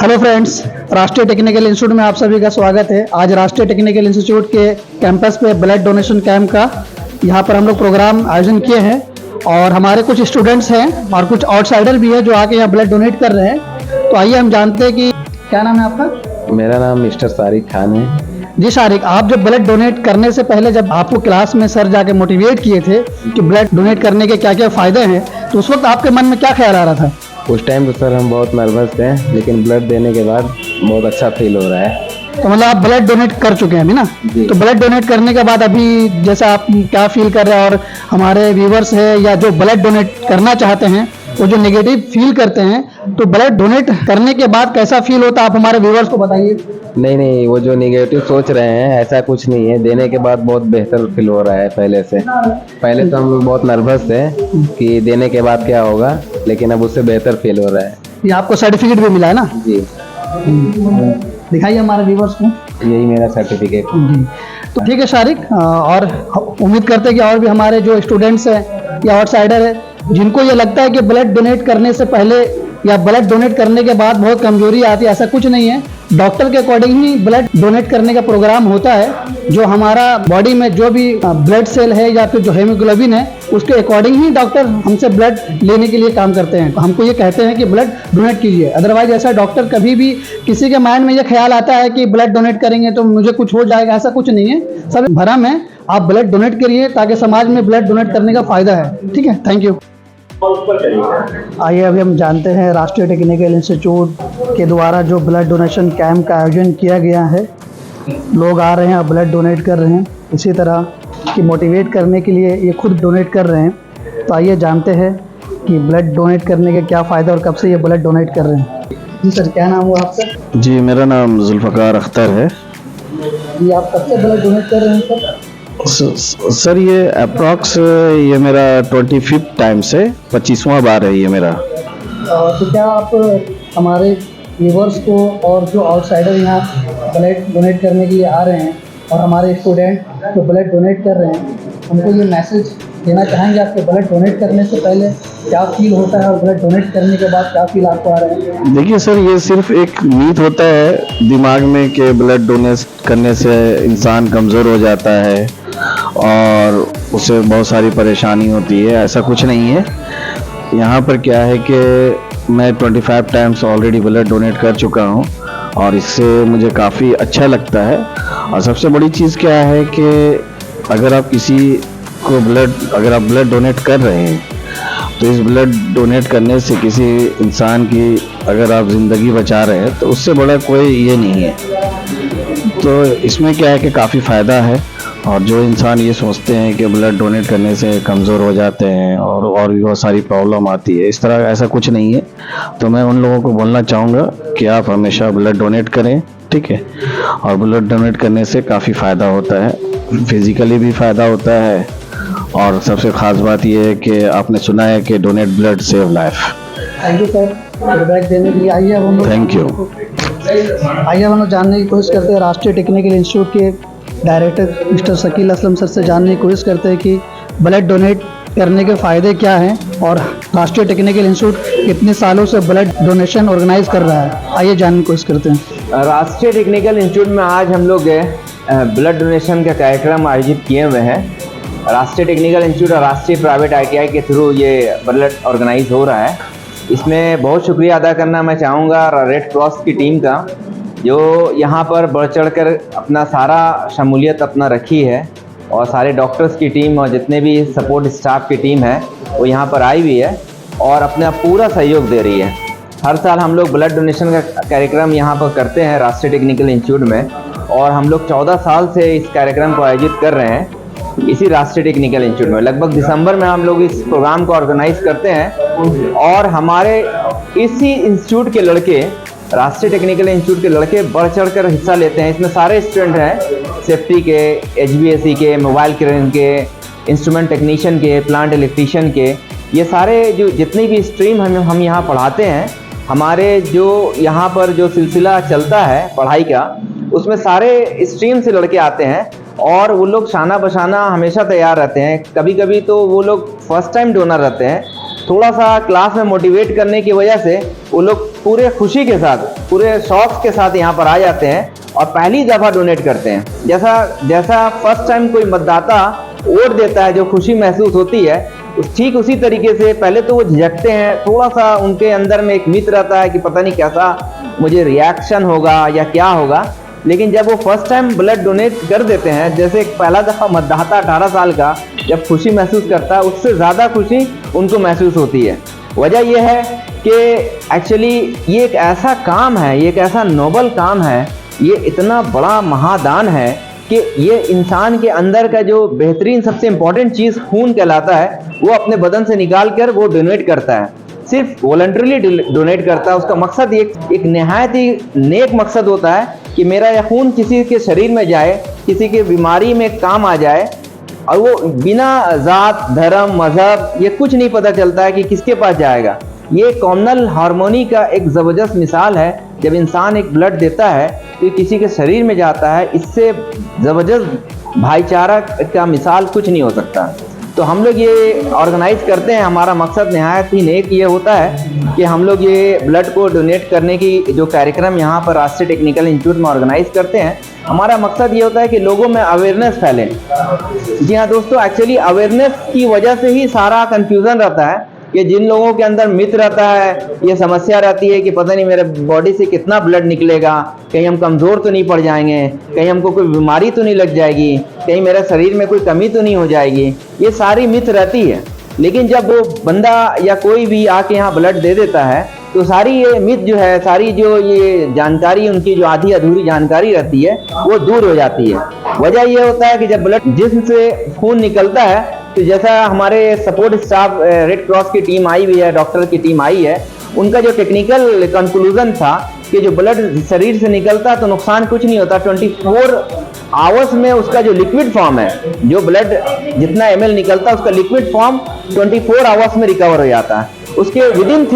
Hello friends, राष्ट्रीय technical institute में आप सभी का स्वागत है। आज राष्ट्रीय टेक्निकल इंस्टीट्यूट के कैंपस पे ब्लड डोनेशन कैंप का यहाँ पर हम लोग प्रोग्राम आयोजन किए हैं और हमारे कुछ स्टूडेंट्स हैं और कुछ आउटसाइडर भी है जो आके यहाँ ब्लड डोनेट कर रहे हैं। तो आइए हम जानते हैं कि क्या नाम है आपका। मेरा नाम मिस्टर सारिक खान है। जी सारिक, आप जब ब्लड डोनेट करने से पहले जब आपको क्लास में सर जाके मोटिवेट किए थे कि ब्लड डोनेट करने के क्या क्या फ़ायदे हैं, तो उस वक्त आपके मन में क्या ख्याल आ रहा था? उस टाइम तो सर हम बहुत नर्वस थे, लेकिन ब्लड देने के बाद बहुत अच्छा फील हो रहा है। तो मतलब आप ब्लड डोनेट कर चुके हैं अभी ना? तो ब्लड डोनेट करने के बाद अभी जैसा आप क्या फील कर रहे हैं, और हमारे व्यूवर्स है या जो ब्लड डोनेट करना चाहते हैं वो जो नेगेटिव फील करते हैं, तो ब्लड डोनेट करने के बाद कैसा फील होता है आप हमारे व्यूवर्स को बताइए। नहीं, वो जो निगेटिव सोच रहे हैं ऐसा कुछ नहीं है। देने के बाद बहुत बेहतर फील हो रहा है पहले से। पहले तो हम बहुत नर्वस थे कि देने के बाद क्या होगा, लेकिन अब उससे बेहतर फील हो रहा है। ये आपको सर्टिफिकेट भी मिला है ना? जी, दिखाइए हमारे व्यूवर्स को। यही मेरा सर्टिफिकेट। जी, तो ठीक है शारिक, और उम्मीद करते हैं कि और भी हमारे जो स्टूडेंट्स हैं या आउटसाइडर है जिनको ये लगता है कि ब्लड डोनेट करने से पहले या ब्लड डोनेट करने के बाद बहुत कमजोरी आती है, ऐसा कुछ नहीं है। डॉक्टर के अकॉर्डिंग ही ब्लड डोनेट करने का प्रोग्राम होता है। जो हमारा बॉडी में जो भी ब्लड सेल है या फिर जो हेमोग्लोबिन है उसके अकॉर्डिंग ही डॉक्टर हमसे ब्लड लेने के लिए काम करते हैं। हमको ये कहते हैं कि ब्लड डोनेट कीजिए, अदरवाइज ऐसा डॉक्टर कभी भी किसी के माइंड में ये ख्याल आता है कि ब्लड डोनेट करेंगे तो मुझे कुछ हो जाएगा, ऐसा कुछ नहीं है। सब भरम है। आप ब्लड डोनेट करिए ताकि समाज में ब्लड डोनेट करने का फायदा है। ठीक है, थैंक यू। आइए अभी हम जानते हैं राष्ट्रीय टेक्निकल इंस्टीट्यूट के द्वारा जो ब्लड डोनेशन कैंप का आयोजन किया गया है, लोग आ रहे हैं और ब्लड डोनेट कर रहे हैं। इसी तरह कि मोटिवेट करने के लिए ये खुद डोनेट कर रहे हैं। तो आइए जानते हैं कि ब्लड डोनेट करने के क्या फ़ायदा और कब से ये ब्लड डोनेट कर रहे हैं। जी सर, क्या नाम हुआ आपका? जी, मेरा नाम जुल्फ़कार अख्तर है। जी, आप कब से ब्लड डोनेट कर रहे हैं सर ये अप्रॉक्स ये मेरा 25 टाइम से 25वां बार है ये मेरा। तो क्या आप हमारे व्यूवर्स को और जो आउटसाइडर यहाँ ब्लड डोनेट करने के लिए आ रहे हैं और हमारे स्टूडेंट जो ब्लड डोनेट कर रहे हैं, उनको ये मैसेज देना चाहेंगे आपके ब्लड डोनेट करने से पहले क्या फील होता है और ब्लड डोनेट करने के बाद क्या फील आपको आ रहा है? देखिए सर, ये सिर्फ एक मीथ होता है दिमाग में कि ब्लड डोनेट करने से इंसान कमज़ोर हो जाता है और उसे बहुत सारी परेशानी होती है। ऐसा कुछ नहीं है। यहाँ पर क्या है कि मैं 25 टाइम्स ऑलरेडी ब्लड डोनेट कर चुका हूँ और इससे मुझे काफ़ी अच्छा लगता है। और सबसे बड़ी चीज़ क्या है कि अगर आप ब्लड डोनेट कर रहे हैं तो इस ब्लड डोनेट करने से किसी इंसान की अगर आप ज़िंदगी बचा रहे हैं तो उससे बड़ा कोई ये नहीं है। तो इसमें क्या है कि काफ़ी फ़ायदा है। और जो इंसान ये सोचते हैं कि ब्लड डोनेट करने से कमज़ोर हो जाते हैं और भी बहुत सारी प्रॉब्लम आती है, इस तरह ऐसा कुछ नहीं है। तो मैं उन लोगों को बोलना चाहूँगा कि आप हमेशा ब्लड डोनेट करें, ठीक है। और ब्लड डोनेट करने से काफ़ी फ़ायदा होता है, फिज़िकली भी फ़ायदा होता है। और सबसे ख़ास बात यह है कि आपने सुना है कि donate blood save life. Thank you sir, feedback देने के लिए। आइए अब हम लोग थैंक यू। आइए हम लोग जानने की कोशिश करते हैं राष्ट्रीय टेक्निकल इंस्टीट्यूट के director mister Shakeel Aslam sir से जानने की कोशिश करते हैं कि ब्लड डोनेट करने के फ़ायदे क्या हैं और राष्ट्रीय टेक्निकल इंस्टीट्यूट कितने सालों से ब्लड डोनेशन ऑर्गेनाइज कर रहा है। आइए जानने की कोशिश करते हैं। राष्ट्रीय टेक्निकल इंस्टीट्यूट में आज हम लोग ब्लड डोनेशन का कार्यक्रम आयोजित किए हुए हैं। राष्ट्रीय टेक्निकल इंस्टीट्यूट और राष्ट्रीय प्राइवेट ITI के थ्रू ये ब्लड ऑर्गेनाइज हो रहा है। इसमें बहुत शुक्रिया अदा करना मैं चाहूँगा रेड क्रॉस की टीम का, जो यहाँ पर बढ़ चढ़ कर अपना सारा शमूलियत अपना रखी है, और सारे डॉक्टर्स की टीम और जितने भी सपोर्ट स्टाफ की टीम है वो यहाँ पर आई हुई है और अपना पूरा सहयोग दे रही है। हर साल हम लोग ब्लड डोनेशन का कार्यक्रम यहाँ पर करते हैं राष्ट्रीय टेक्निकल इंस्टीट्यूट में, और हम लोग 14 साल से इस कार्यक्रम को आयोजित कर रहे हैं इसी राष्ट्रीय टेक्निकल इंस्टीट्यूट में। लगभग दिसंबर में हम लोग इस प्रोग्राम को ऑर्गेनाइज करते हैं और हमारे इसी इंस्टीट्यूट के लड़के, राष्ट्रीय टेक्निकल इंस्टीट्यूट के लड़के बढ़ चढ़ कर हिस्सा लेते हैं। इसमें सारे स्टूडेंट हैं, सेफ्टी के, HVAC के, मोबाइल क्रेन के, इंस्ट्रूमेंट टेक्नीशियन के, प्लांट इलेक्ट्रीशियन के, ये सारे जो जितनी भी स्ट्रीम हम यहाँ पढ़ाते हैं, हमारे जो यहाँ पर जो सिलसिला चलता है पढ़ाई का, उसमें सारे स्ट्रीम से लड़के आते हैं और वो लोग शाना बशाना हमेशा तैयार रहते हैं। कभी कभी तो वो लोग फर्स्ट टाइम डोनर रहते हैं। थोड़ा सा क्लास में मोटिवेट करने की वजह से वो लोग पूरे खुशी के साथ, पूरे शौक के साथ यहाँ पर आ जाते हैं और पहली दफ़ा डोनेट करते हैं। जैसा फर्स्ट टाइम कोई मतदाता वोट देता है, जो खुशी महसूस होती है, ठीक उसी तरीके से पहले तो वो झिझकते हैं, थोड़ा सा उनके अंदर में एक मिथ रहता है कि पता नहीं कैसा मुझे रिएक्शन होगा या क्या होगा। लेकिन जब वो फर्स्ट टाइम ब्लड डोनेट कर देते हैं, जैसे एक पहला दफ़ा मतदाता 18 साल का जब खुशी महसूस करता है, उससे ज़्यादा खुशी उनको महसूस होती है। वजह यह है कि एक्चुअली ये एक ऐसा काम है, ये एक ऐसा नोबल काम है, ये इतना बड़ा महादान है कि ये इंसान के अंदर का जो बेहतरीन सबसे इम्पॉर्टेंट चीज़ खून कहलाता है, वो अपने बदन से निकाल कर वो डोनेट करता है। सिर्फ वॉलंटरीली डोनेट करता है। उसका मकसद एक नहायत ही नेक मकसद होता है कि मेरा यह खून किसी के शरीर में जाए, किसी की बीमारी में काम आ जाए, और वो बिना ज़ात, धर्म, मज़हब, ये कुछ नहीं पता चलता है कि किसके पास जाएगा। ये कॉम्युनल हार्मोनी का एक ज़बरदस्त मिसाल है। जब इंसान एक ब्लड देता है तो किसी के शरीर में जाता है, इससे ज़बरदस्त भाईचारा का मिसाल कुछ नहीं हो सकता। तो हम लोग ये ऑर्गेनाइज करते हैं, हमारा मकसद नहायत ही नेक ये होता है कि हम लोग ये ब्लड को डोनेट करने की जो कार्यक्रम यहाँ पर राष्ट्रीय टेक्निकल इंस्टीट्यूट में ऑर्गेनाइज करते हैं, हमारा मकसद ये होता है कि लोगों में अवेयरनेस फैले। जी हाँ दोस्तों, एक्चुअली अवेयरनेस की वजह से ही सारा कन्फ्यूज़न रहता है कि जिन लोगों के अंदर मिथ रहता है, ये समस्या रहती है कि पता नहीं मेरे बॉडी से कितना ब्लड निकलेगा, कहीं हम कमज़ोर तो नहीं पड़ जाएंगे, कहीं हमको कोई बीमारी तो नहीं लग जाएगी, कहीं मेरे शरीर में कोई कमी तो नहीं हो जाएगी, ये सारी मिथ रहती है। लेकिन जब वो बंदा या कोई भी आके यहाँ ब्लड दे देता है तो सारी ये मिथ जो है, सारी जो ये जानकारी उनकी जो आधी अधूरी जानकारी रहती है वो दूर हो जाती है। वजह ये होता है कि जब ब्लड जिस्म से खून निकलता है तो जैसा हमारे सपोर्ट स्टाफ रेड क्रॉस की टीम आई हुई है, डॉक्टर की टीम आई है, उनका जो टेक्निकल कंक्लूजन था कि जो ब्लड शरीर से निकलता तो नुकसान कुछ नहीं होता। 24 आवर्स में उसका जो लिक्विड फॉर्म है, जो ब्लड जितना ml निकलता है उसका लिक्विड फॉर्म 24 आवर्स में रिकवर हो जाता है। उसके विदिन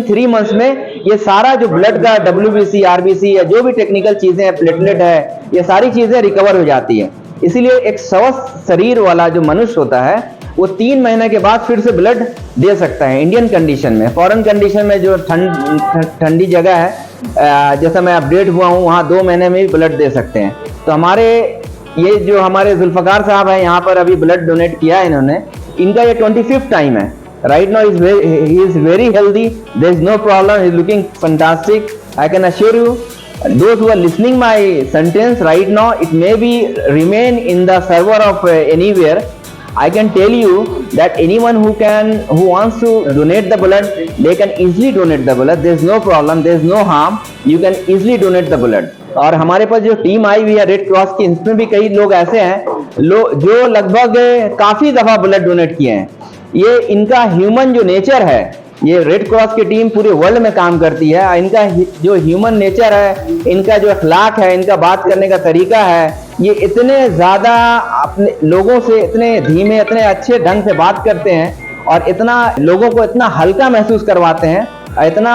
3 मंथ्स में ये सारा जो ब्लड का WBC, RBC या जो भी टेक्निकल चीज़ें हैं, प्लेटलेट है, ये सारी चीज़ें रिकवर हो जाती है। इसीलिए एक स्वस्थ शरीर वाला जो मनुष्य होता है वो 3 महीने के बाद फिर से ब्लड दे सकता है। इंडियन कंडीशन में, फॉरेन कंडीशन में जो ठंडी जगह है, जैसा मैं अपडेट हुआ हूँ, वहाँ 2 महीने में भी ब्लड दे सकते हैं। तो ये जो हमारे जुल्फ़कार साहब हैं, यहाँ पर अभी ब्लड डोनेट किया है इन्होंने, इनका ये 25th टाइम है। Right now he is very healthy. There is no problem. He is looking fantastic. I can assure you, those who are listening my sentence right now, it may be remain in the server of anywhere. I can tell you that anyone who wants to donate the blood, they can easily donate the blood. There is no problem. There is no harm. You can easily donate the blood. और हमारे पास जो team आई हुई है red cross की, इसमें भी कई लोग ऐसे हैं जो लगभग काफ़ी दफ़ा ब्लड डोनेट किए हैं। ये इनका ह्यूमन जो नेचर है, ये रेड क्रॉस की टीम पूरे वर्ल्ड में काम करती है, इनका जो ह्यूमन नेचर है, इनका जो अखलाक है, इनका बात करने का तरीका है, ये इतने ज़्यादा अपने लोगों से इतने धीमे, इतने अच्छे ढंग से बात करते हैं और इतना लोगों को इतना हल्का महसूस करवाते हैं, इतना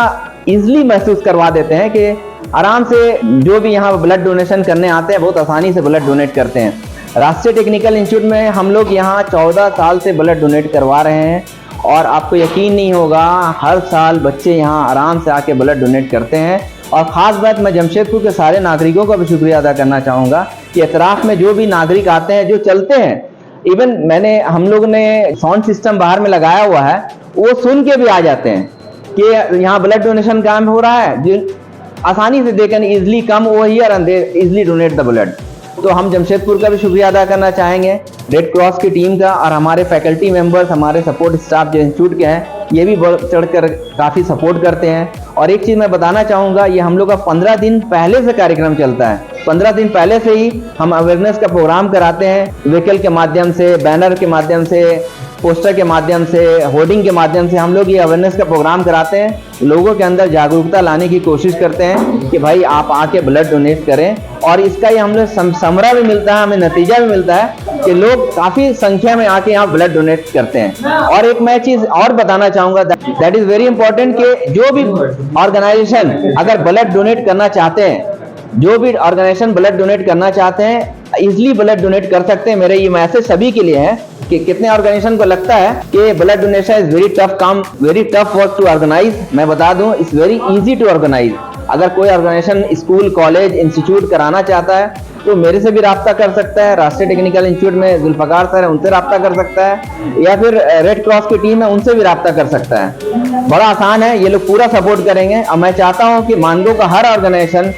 ईजिली महसूस करवा देते हैं कि आराम से जो भी यहाँ ब्लड डोनेशन करने आते हैं बहुत आसानी से ब्लड डोनेट करते हैं। राष्ट्रीय टेक्निकल इंस्टीट्यूट में हम लोग यहाँ 14 साल से ब्लड डोनेट करवा रहे हैं और आपको यकीन नहीं होगा, हर साल बच्चे यहाँ आराम से आके ब्लड डोनेट करते हैं। और ख़ास बात मैं जमशेदपुर के सारे नागरिकों का भी शुक्रिया अदा करना चाहूँगा कि इतराफ़ में जो भी नागरिक आते हैं, जो चलते हैं, इवन हम लोग ने साउंड सिस्टम बाहर में लगाया हुआ है, वो सुन के भी आ जाते हैं कि यहाँ ब्लड डोनेशन काम हो रहा है, जो आसानी से they can easily come over here and they easily donate the blood. तो हम जमशेदपुर का भी शुक्रिया अदा करना चाहेंगे, रेड क्रॉस की टीम का, और हमारे फैकल्टी मेंबर्स, हमारे सपोर्ट स्टाफ जो इंस्टीट्यूट के हैं, ये भी बढ़ चढ़कर काफ़ी सपोर्ट करते हैं। और एक चीज़ मैं बताना चाहूँगा, ये हम लोग का 15 दिन पहले से कार्यक्रम चलता है। 15 दिन पहले से ही हम अवेयरनेस का प्रोग्राम कराते हैं, व्हीकल के माध्यम से, बैनर के माध्यम से, पोस्टर के माध्यम से, होर्डिंग के माध्यम से हम लोग ये अवेयरनेस का प्रोग्राम कराते हैं। लोगों के अंदर जागरूकता लाने की कोशिश करते हैं कि भाई आप आके ब्लड डोनेट करें, और इसका ही हम लोग समरा भी मिलता है, हमें नतीजा भी मिलता है कि लोग काफ़ी संख्या में आके यहाँ ब्लड डोनेट करते हैं। और एक मैं चीज़ और बताना चाहूँगा, दैट इज़ वेरी इंपॉर्टेंट कि जो भी ऑर्गेनाइजेशन अगर ब्लड डोनेट करना चाहते हैं, जो भी ऑर्गेनाइजेशन ब्लड डोनेट करना चाहते हैं, इजीली ब्लड डोनेट कर सकते हैं। मेरे ये मैसेज सभी के लिए है कि कितने ऑर्गेनाइजेशन को लगता है कि blood donation is very tough काम, very tough work to organise. मैं बता दूं, it's very easy to organise. अगर कोई ऑर्गेनाइजेशन स्कूल, कॉलेज, इंस्टीट्यूट कराना चाहता है तो मेरे से भी राब्ता कर सकता है, राष्ट्रीय टेक्निकल इंस्टीट्यूट में जुल्फकार सर है, उनसे राब्ता कर सकता है, या फिर रेड क्रॉस की टीम है, उनसे भी राब्ता कर सकता है। बड़ा आसान है, ये लोग पूरा सपोर्ट करेंगे। और मैं चाहता हूं कि मानगो का हर ऑर्गेनाइजेशन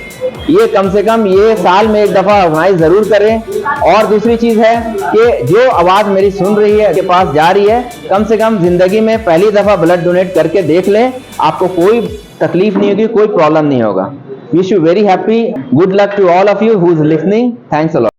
ये कम से कम ये साल में एक दफा ऑर्गेनाइज जरूर करें। और दूसरी चीज है कि जो आवाज मेरी सुन रही है, के पास जा रही है, कम से कम जिंदगी में पहली दफा ब्लड डोनेट करके देख लें, आपको कोई तकलीफ नहीं होगी, कोई प्रॉब्लम नहीं होगा। Wish you very happy, good luck to all of you who is listening, thanks a lot.